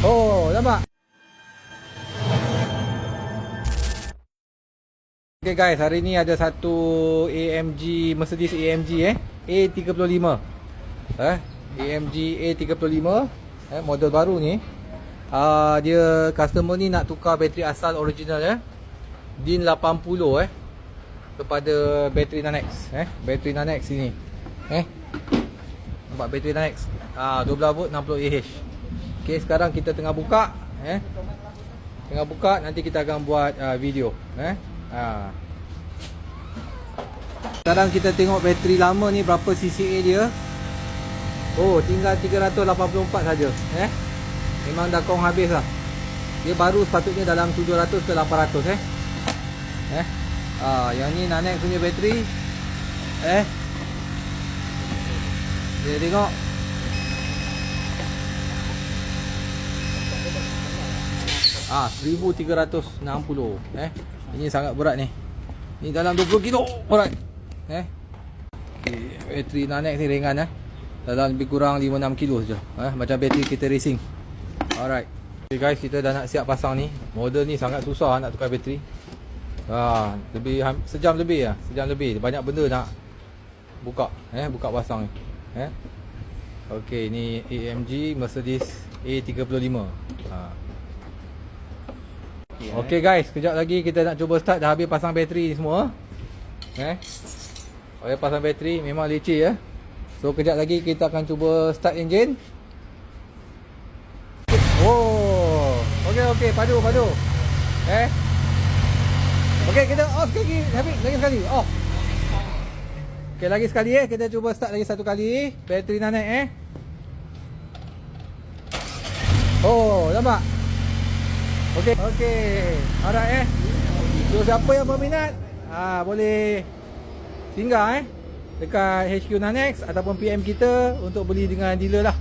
Oh, nampak? Okay guys, hari ni ada satu AMG, Mercedes AMG A35. AMG A35 model baru ni. Dia customer ni nak tukar bateri asal original DIN 80 kepada bateri Nanex. Bateri Nanex ini. Nampak bateri Nanex. 12 volt 60 Ah. Okey, sekarang kita tengah buka tengah buka, nanti kita akan buat video. Sekarang kita tengok bateri lama ni berapa CCA dia. Oh, tinggal 384 saja. Memang dah kong habis lah. Dia baru sepatutnya dalam 700 ke 800 yang ni Nanex punya bateri. Kita tengok. Ah, 1360. Ini sangat berat ni. Ni dalam 20 kilo berat. Bateri Nanex ni ringan dalam lebih kurang 5-6 kilo saja. Macam bateri kita racing. Alright. Okay guys, kita dah nak siap pasang ni. Model ni sangat susah nak tukar bateri. Lebih sejam lebih lah. Sejam lebih. Banyak benda nak buka. Buka pasang ni. Okey, ni AMG Mercedes A35. Okey guys, kejap lagi kita nak cuba start. Dah habis pasang bateri semua. Habis pasang bateri, memang leceh So kejap lagi kita akan cuba start engine. Oh, okey, padu. Okey, kita off sekali. Habis lagi sekali. Off. Okey, lagi sekali kita cuba start lagi satu kali. Bateri Nanex Oh, nampak? Okey. Alright So siapa yang berminat boleh singgah dekat HQ Nanex ataupun PM kita untuk beli dengan dealer lah.